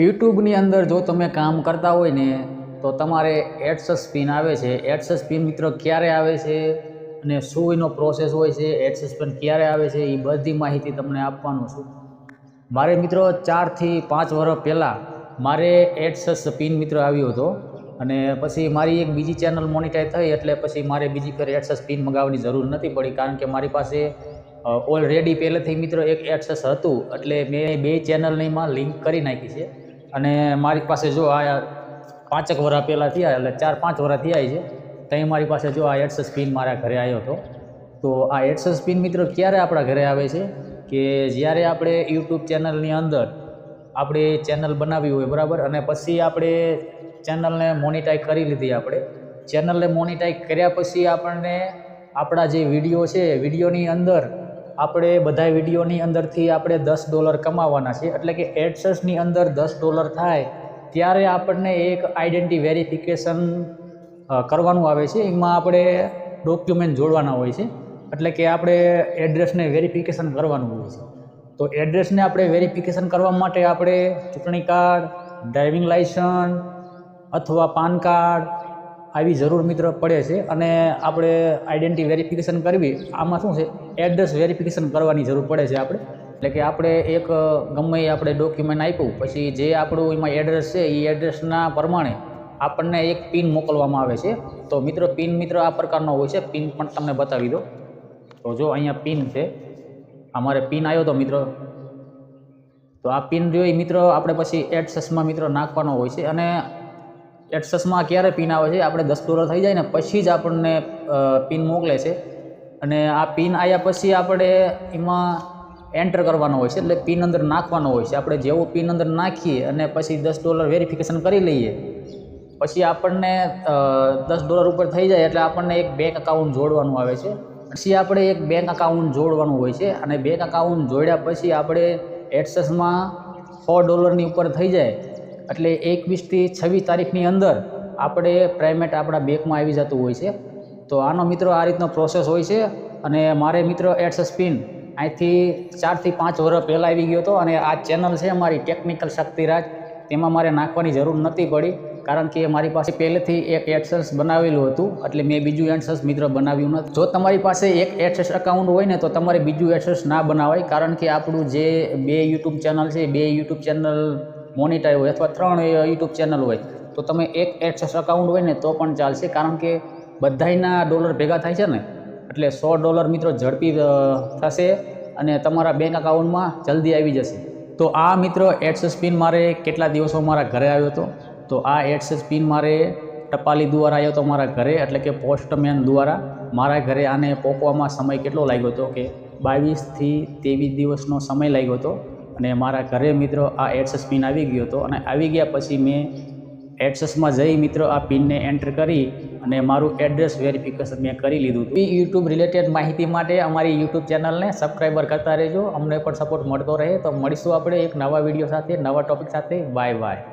યુટ્યુબની અંદર જો તમે કામ કરતા હોય ને તો તમારે એડ્સ પિન આવે છે. એડ્સ પિન મિત્રો ક્યારે આવે છે અને શું એનો પ્રોસેસ હોય છે, એડ્સ પિન ક્યારે આવે છે, એ બધી માહિતી તમને આપવાનું છું. મારે મિત્રો 4 થી 5 વર્ષ પહેલાં મારે એડ્સ પિન મિત્રો આવ્યો હતો અને પછી મારી એક બીજી ચેનલ મોનિટાઈઝ થઈ એટલે પછી મારે બીજી ફેર એડ્સ પિન મંગાવવાની જરૂર નથી પડી, કારણ કે મારી પાસે ઓલરેડી પહેલેથી મિત્રો એક એડ્સ હતું એટલે મેં 2 ચેનલનીમાં લિંક કરી નાખી છે. અને મારી પાસે જો આ 5 વર્ષ પહેલાં થયા એટલે 4-5 વર્ષ થયા છે ત્યાં મારી પાસે જો આ એડ્સ પિન મારા ઘરે આવ્યો હતો. તો આ એડ્સ પિન મિત્રો ક્યારે આપણા ઘરે આવે છે કે જ્યારે આપણે યુટ્યુબ ચેનલની અંદર આપણે ચેનલ બનાવી હોય, બરાબર, અને પછી આપણે ચેનલને મોનિટાઈઝ કરી લીધી. આપણે ચેનલને મોનિટાઈઝ કર્યા પછી આપણને આપણા જે વિડીયો છે, વિડીયોની અંદર આપણે બધા વિડીયોની અંદરથી આપણે $10 કમાવાના છે. એટલે કે એડ્સની અંદર $10 થાય ત્યારે આપણને એક આઈડેન્ટિટી વેરિફિકેશન કરવાનું આવે છે. એમાં આપણે ડોક્યુમેન્ટ જોડવાના હોય છે, એટલે કે આપણે એડ્રેસને વેરિફિકેશન કરવાનું હોય છે. તો એડ્રેસને આપણે વેરિફિકેશન કરવા માટે આપણે ચૂંટણી કાર્ડ, ડ્રાઇવિંગ લાઇસન્સ અથવા પાન કાર્ડ આવી જરૂર મિત્રો પડે છે. અને આપણે આઈડેન્ટિટી વેરિફિકેશન કરવી, આમાં શું છે, એડ્રેસ વેરિફિકેશન કરવાની જરૂર પડે છે આપણે. એટલે કે આપણે એક ગમે એ આપણે ડોક્યુમેન્ટ આપ્યું પછી જે આપણું એમાં એડ્રેસ છે એ એડ્રેસના પ્રમાણે આપણને એક પિન મોકલવામાં આવે છે. તો મિત્રો પિન મિત્રો આ પ્રકારનો હોય છે. પિન પણ તમને બતાવી દો. તો જો અહીંયા પિન છે, અમારે પિન આવ્યો હતો મિત્રો. તો આ પિન જોઈ મિત્રો આપણે પછી એડ્સમાં મિત્રો નાખવાનો હોય છે. અને એડ્સમાં ક્યારે પિન આવે છે, આપણે $10 થઈ જાય ને પછી જ આપણને પિન મોકલે છે. અને આ પિન આવ્યા પછી આપણે એમાં એન્ટર કરવાનો હોય છે, એટલે પિન અંદર નાખવાનો હોય છે. આપણે જેવો પિન અંદર નાખીએ અને પછી $10 વેરિફિકેશન કરી લઈએ પછી આપણને $10 ઉપર થઈ જાય એટલે આપણને એક બેંક અકાઉન્ટ જોડવાનું આવે છે. પછી આપણે એક બેંક અકાઉન્ટ જોડવાનું હોય છે. અને બેંક અકાઉન્ટ જોડ્યા પછી આપણે એડ્સમાં $4 ઉપર થઈ જાય એટલે 21 થી 26 તારીખની અંદર આપણે પેમેન્ટ આપણા બેંકમાં આવી જતું હોય છે. તો આનો મિત્રો આ રીતનો પ્રોસેસ હોય છે. અને મારે મિત્રો એડ્સ પિન અહીંથી 4 થી 5 વર્ષ પહેલાં આવી ગયો હતો. અને આ ચેનલ છે મારી ટેકનિકલ શક્તિરાજ, તેમાં મારે નાખવાની જરૂર નથી પડી, કારણ કે મારી પાસે પહેલેથી એક એડ્સ બનાવેલું હતું એટલે મેં બીજું એડ્સ મિત્રો બનાવ્યું નથી. જો તમારી પાસે એક એડ્સ એકાઉન્ટ હોય ને તો તમારે બીજું એડ્સ ના બનાવાય, કારણ કે આપણું જે 2 યુટ્યુબ ચેનલ છે, 2 યુટ્યુબ ચેનલ મોનિટાઈઝ હોય અથવા 3 યુટ્યુબ ચેનલ હોય તો તમે એક એડ્સ અકાઉન્ટ હોય ને તો પણ ચાલશે, કારણ કે બધાયના ડોલર ભેગા થાય છે ને એટલે $100 મિત્રો ઝડપી થશે અને તમારા બેંક અકાઉન્ટમાં જલ્દી આવી જશે. તો આ મિત્રો એડ્સ પિન મારે કેટલા દિવસો મારા ઘરે આવ્યો હતો. તો આ એડ્સ પિન મારે ટપાલી દ્વારા આવ્યો હતો મારા ઘરે, એટલે કે પોસ્ટમેન દ્વારા મારા ઘરે. આને પહોંચવામાં સમય કેટલો લાગ્યો હતો કે 22 થી 23 દિવસનો સમય લાગ્યો હતો. અને મારા ઘરે મિત્રો આ એડ્સ પિન આવી ગયો હતો. અને આવી ગયા પછી મેં એડ્સમાં જઈ મિત્રો આ પિનને એન્ટર કરી અને મારું એડ્રેસ વેરિફિકેશન મેં કરી લીધું હતું. યુટ્યુબ રિલેટેડ માહિતી માટે અમારી યુટ્યુબ ચેનલને સબસ્ક્રાઈબર કરતા રહેજો, અમને પણ સપોર્ટ મળતો રહે. તો મળીશું આપણે એક નવા વિડીયો સાથે, નવા ટોપિક સાથે. Bye bye.